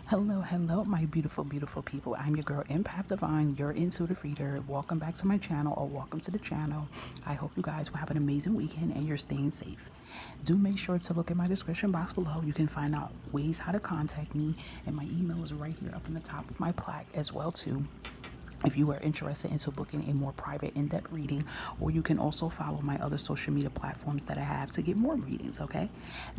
Hello, my beautiful people. I'm your girl, Impact Divine, your intuitive reader. Welcome back to my channel, or welcome to the channel. I hope you guys will have an amazing weekend and you're staying safe. Do make sure to look at my description box below. You can find out ways how to contact me, and my email is right here up in the top of my plaque as well too, if you are interested into booking a more private in-depth reading. Or you can also follow my other social media platforms that I have to get more readings. Okay,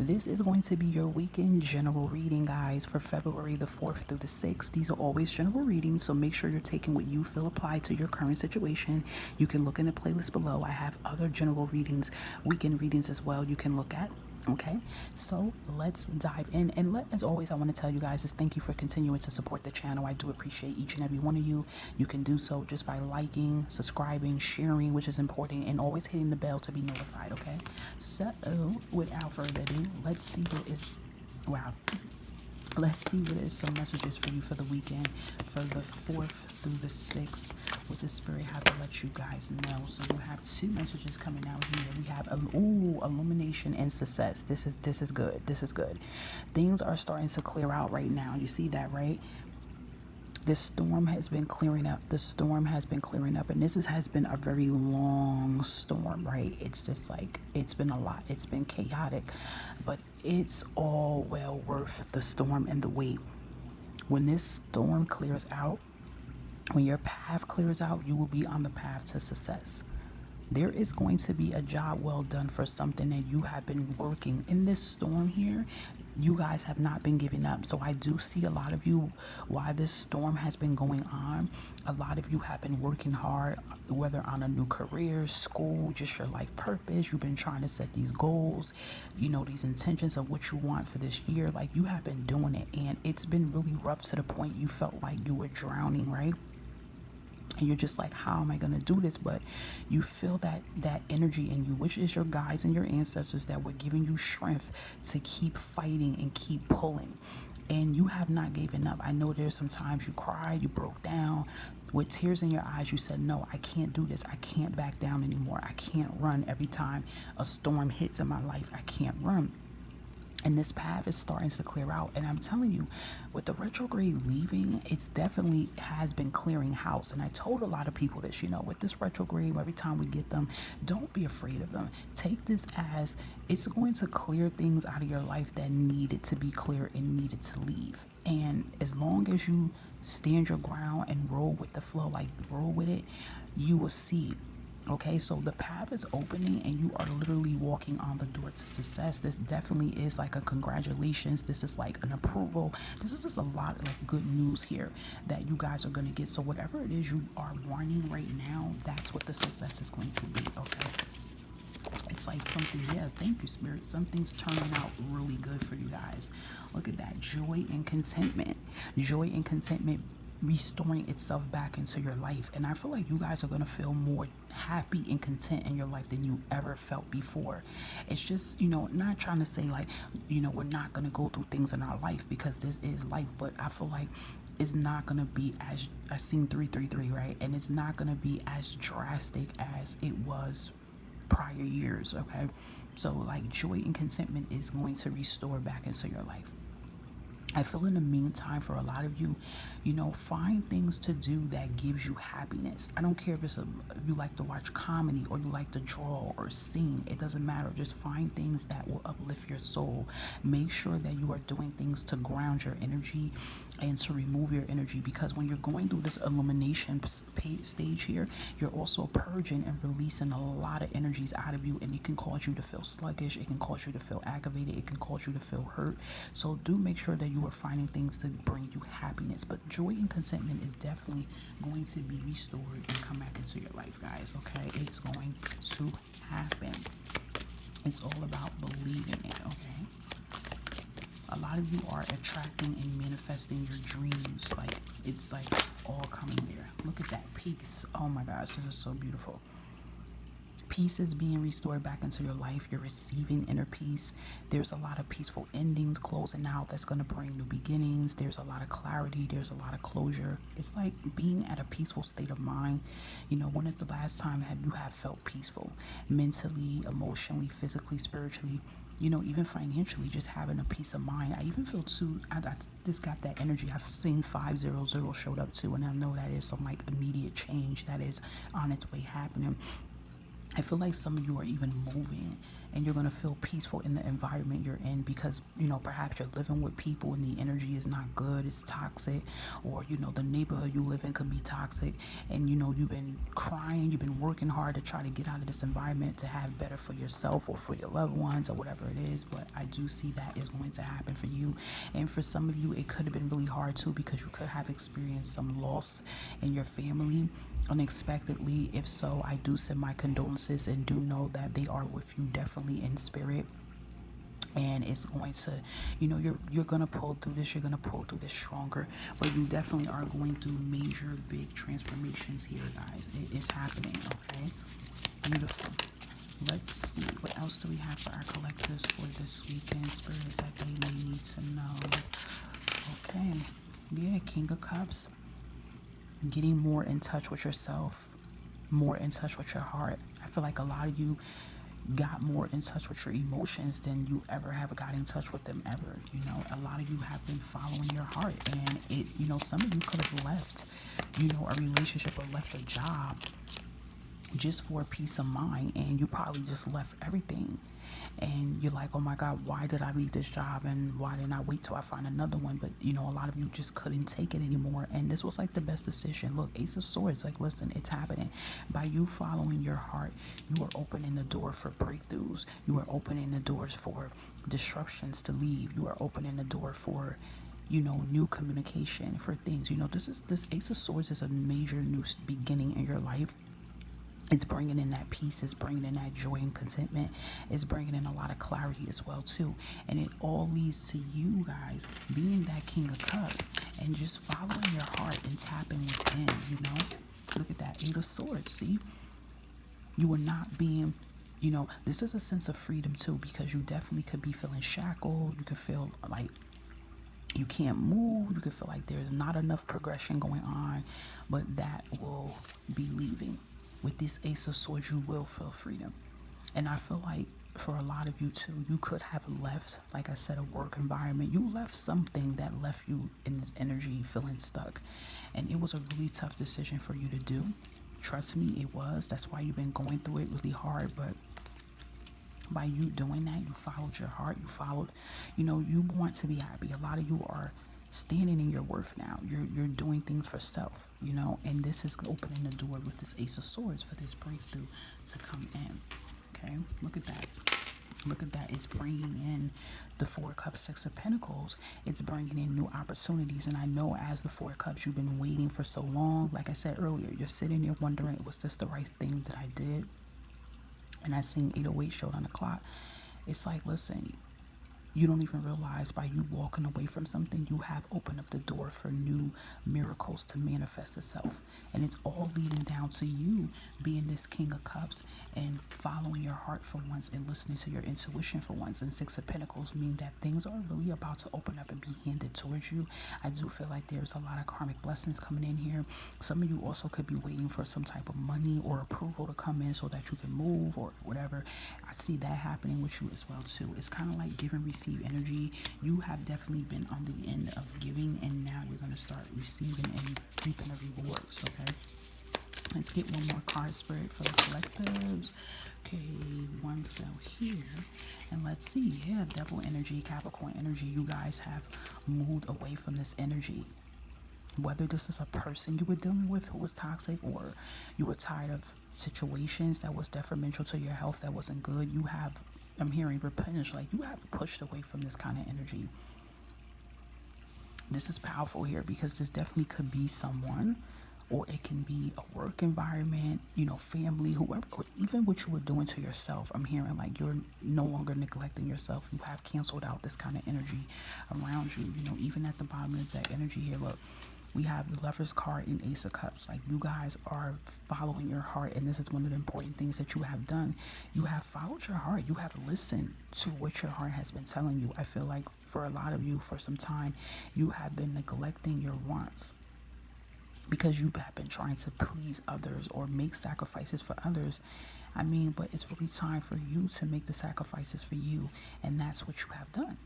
this is going to be your weekend general reading, guys, for February the 4th through the 6th. These are always general readings, so make sure you're taking what you feel apply to your current situation. You can look in the playlist below. I have other general readings, weekend readings as well, you can look at. Okay, so let's dive in. And as always, I want to tell you guys is thank you for continuing to support the channel. I do appreciate each and every one of you. You can do so just by liking, subscribing, sharing, which is important, and always hitting the bell to be notified. Okay, so without further ado, let's see what is wow. Let's see what is some messages for you for the weekend, for the 4th through the 6th, what the spirit had to let you guys know. So you have two messages coming out here. We have illumination and success. This is good. This is good. Things are starting to clear out right now. You see that, right? This storm has been clearing up. The storm has been clearing up, and has been a very long storm, right? It's just like, it's been a lot. It's been chaotic, but it's all well worth the storm and the wait. When this storm clears out, when your path clears out, you will be on the path to success. There is going to be a job well done for something that you have been working in this storm here. You guys have not been giving up. So I do see a lot of you, why this storm has been going on. A lot of you have been working hard, whether on a new career, school, just your life purpose. You've been trying to set these goals, these intentions of what you want for this year. Like, you have been doing it, and it's been really rough to the point you felt like you were drowning, right? And you're just like, how am I going to do this? But you feel that energy in you, which is your guides and your ancestors that were giving you strength to keep fighting and keep pulling. And you have not given up. I know there's some times you cried, you broke down with tears in your eyes. You said, no, I can't do this. I can't back down anymore. I can't run. Every time a storm hits in my life, I can't run. And this path is starting to clear out. And I'm telling you, with the retrograde leaving, it's definitely has been clearing house. And I told a lot of people this, with this retrograde, every time we get them, don't be afraid of them. Take this as it's going to clear things out of your life that needed to be clear and needed to leave. And as long as you stand your ground and roll with the flow, like roll with it, you will see. Okay, so the path is opening and you are literally walking on the door to success. This definitely is like a congratulations. This is like an approval. This is just a lot of like good news here that you guys are going to get. So whatever it is you are wanting right now, that's what the success is going to be. Okay, it's like something, yeah, thank you, spirit, something's turning out really good for you guys. Look at that, joy and contentment restoring itself back into your life. And I feel like you guys are going to feel more happy and content in your life than you ever felt before. It's just, not trying to say like, we're not going to go through things in our life, because this is life, but I feel like it's not going to be as, I seen 333, right? And it's not going to be as drastic as it was prior years. Okay, so like joy and contentment is going to restore back into your life. I feel in the meantime, for a lot of you, find things to do that gives you happiness. I don't care if if you like to watch comedy or you like to draw or sing. It doesn't matter. Just find things that will uplift your soul. Make sure that you are doing things to ground your energy and to remove your energy, because when you're going through this illumination stage here, you're also purging and releasing a lot of energies out of you, and it can cause you to feel sluggish. It can cause you to feel aggravated. It can cause you to feel hurt. So do make sure that you are finding things to bring you happiness. But joy and contentment is definitely going to be restored and come back into your life, guys. Okay, it's going to happen. It's all about believing it. Okay, a lot of you are attracting and manifesting your dreams. Like, it's like all coming there. Look at that peace. Oh my gosh, this is so beautiful. Peace is being restored back into your life. You're receiving inner peace. There's a lot of peaceful endings closing out that's going to bring new beginnings. There's a lot of clarity. There's a lot of closure. It's like being at a peaceful state of mind. When is the last time have you have felt peaceful mentally, emotionally, physically, spiritually? even financially, just having a peace of mind. I even feel too, I just got that energy. I've seen 500 showed up too, and I know that is some like immediate change that is on its way happening. I feel like some of you are even moving and you're going to feel peaceful in the environment you're in because, perhaps you're living with people and the energy is not good, it's toxic, or, the neighborhood you live in could be toxic. And, you've been crying, you've been working hard to try to get out of this environment to have better for yourself or for your loved ones or whatever it is. But I do see that is going to happen for you. And for some of you, it could have been really hard too because you could have experienced some loss in your family unexpectedly. If so, I do send my condolences and do know that they are with you definitely in spirit. And it's going to, you're gonna pull through this. You're gonna pull through this stronger. But you definitely are going through major, big transformations here, guys. It is happening. Okay, beautiful. Let's see, what else do we have for our collectives for this weekend, spirit, that they may need to know. Okay, yeah, King of Cups. Getting more in touch with yourself, more in touch with your heart. I feel like a lot of you got more in touch with your emotions than you ever have got in touch with them ever. A lot of you have been following your heart, and it, some of you could have left, a relationship or left a job just for peace of mind, and you probably just left everything. And you're like, oh my God, why did I leave this job? And why didn't I wait till I find another one? But, a lot of you just couldn't take it anymore. And this was like the best decision. Look, Ace of Swords, like, listen, it's happening. By you following your heart, you are opening the door for breakthroughs. You are opening the doors for disruptions to leave. You are opening the door for, new communication, for things. This Ace of Swords is a major new beginning in your life. It's bringing in that peace, it's bringing in that joy and contentment, it's bringing in a lot of clarity as well too. And it all leads to you guys being that King of Cups and just following your heart and tapping within. Look at that, 8 of Swords. See, you are not being, this is a sense of freedom too, because you definitely could be feeling shackled. You could feel like you can't move. You could feel like there's not enough progression going on, but that will be leaving. With this Ace of Swords, you will feel freedom. And I feel like for a lot of you too, you could have left, like I said, a work environment. You left something that left you in this energy feeling stuck. And it was a really tough decision for you to do. Trust me, it was. That's why you've been going through it really hard. But by you doing that, you followed your heart. You followed, you want to be happy. A lot of you are standing in your worth now. You're doing things for self, and this is opening the door with this Ace of Swords for this breakthrough to come in. Okay, look at that. Look at that. It's bringing in the 4 of Cups, 6 of Pentacles. It's bringing in new opportunities. And I know as the 4 of Cups, you've been waiting for so long. Like I said earlier, you're sitting there wondering, was this the right thing that I did? And I seen 808 showed on the clock. It's like, listen, you don't even realize by you walking away from something, you have opened up the door for new miracles to manifest itself. And it's all leading down to you being this King of Cups and following your heart for once and listening to your intuition for once. And 6 of Pentacles mean that things are really about to open up and be handed towards you. I do feel like there's a lot of karmic blessings coming in here. Some of you also could be waiting for some type of money or approval to come in so that you can move or whatever. I see that happening with you as well too. It's kind of like give and receive energy. You have definitely been on the end of giving, and now you're going to start receiving and reaping the rewards. Okay, let's get one more card, spirit, for the collectives. Okay, one fell here, and let's see. Yeah, Devil energy, Capricorn energy. You guys have moved away from this energy. Whether this is a person you were dealing with who was toxic, or you were tired of situations that was detrimental to your health, that wasn't good, you have, I'm hearing repentance, like you have pushed away from this kind of energy. This is powerful here because this definitely could be someone, or it can be a work environment, family, whoever, or even what you were doing to yourself. I'm hearing like you're no longer neglecting yourself. You have canceled out this kind of energy around you. Even at the bottom of the deck, energy here, look, we have the Lover's card and Ace of Cups. Like, you guys are following your heart, and this is one of the important things that you have done. You have followed your heart. You have listened to what your heart has been telling you. I feel like for a lot of you, for some time, you have been neglecting your wants because you have been trying to please others or make sacrifices for others. I mean, but it's really time for you to make the sacrifices for you, and that's what you have done.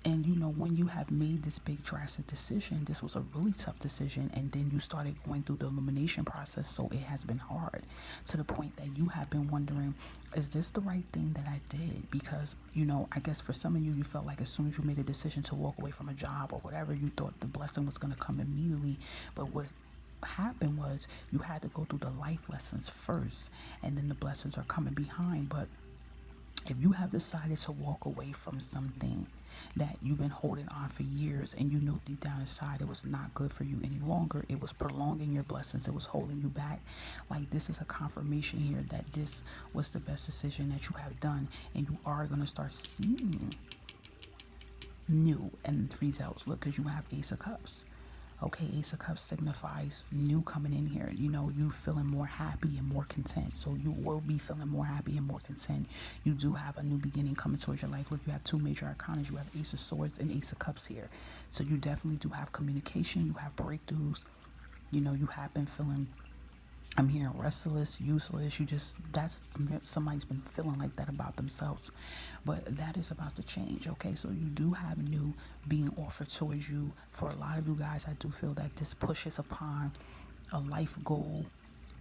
And you know, when you have made this big drastic decision, this was a really tough decision, and then you started going through the elimination process, so it has been hard to the point that you have been wondering, is this the right thing that I did? Because, you know, I guess for some of you, you felt like as soon as you made a decision to walk away from a job or whatever, you thought the blessing was going to come immediately. But what happened was you had to go through the life lessons first, and then the blessings are coming behind. But if you have decided to walk away from something that you've been holding on for years, and you know deep down inside it was not good for you any longer, it was prolonging your blessings, it was holding you back, like, this is a confirmation here that this was the best decision that you have done, and you are going to start seeing new and results. Look, because you have Ace of Cups. Okay, Ace of Cups signifies new coming in here. You know, you feeling more happy and more content. So you will be feeling more happy and more content. You do have a new beginning coming towards your life. Look, you have two major arcanas. You have Ace of Swords and Ace of Cups here. So you definitely do have communication. You have breakthroughs. You know, you have been feeling, I'm hearing restless, useless. You just, somebody's been feeling like that about themselves. But that is about to change, okay? So you do have new being offered towards you. For a lot of you guys, I do feel that this pushes upon a life goal.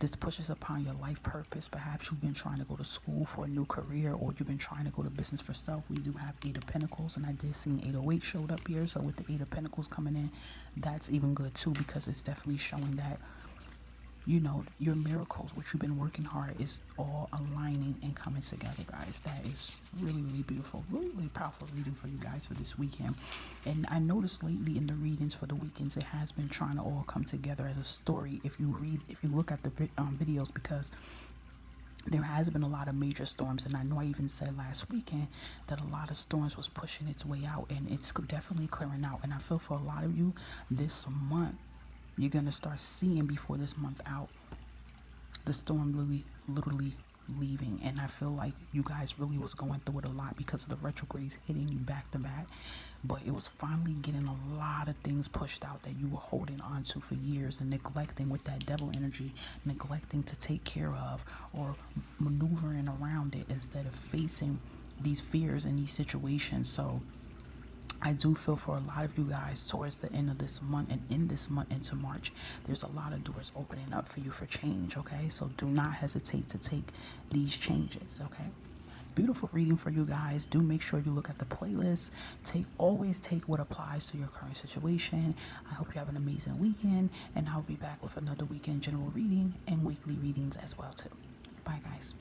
This pushes upon your life purpose. Perhaps you've been trying to go to school for a new career, or you've been trying to go to business for self. We do have Eight of Pentacles, and I did see 808 showed up here. So with the Eight of Pentacles coming in, that's even good too, because it's definitely showing that, you know, your miracles, what you've been working hard, is all aligning and coming together, guys. That is really, really beautiful. Really, really powerful reading for you guys for this weekend. And I noticed lately in the readings for the weekends, it has been trying to all come together as a story. If you look at the videos, because there has been a lot of major storms, and I know I even said last weekend that a lot of storms was pushing its way out, and it's definitely clearing out. And I feel for a lot of you this month, you're going to start seeing, before this month out, the storm literally leaving. And I feel like you guys really was going through it a lot because of the retrogrades hitting you back to back. But it was finally getting a lot of things pushed out that you were holding on to for years, and neglecting with that devil energy, neglecting to take care of, or maneuvering around it instead of facing these fears and these situations. So I do feel for a lot of you guys towards the end of this month, and in this month into March, there's a lot of doors opening up for you for change, okay? So do not hesitate to take these changes, okay? Beautiful reading for you guys. Do make sure you look at the playlist. Always take what applies to your current situation. I hope you have an amazing weekend, and I'll be back with another weekend general reading and weekly readings as well too. Bye, guys.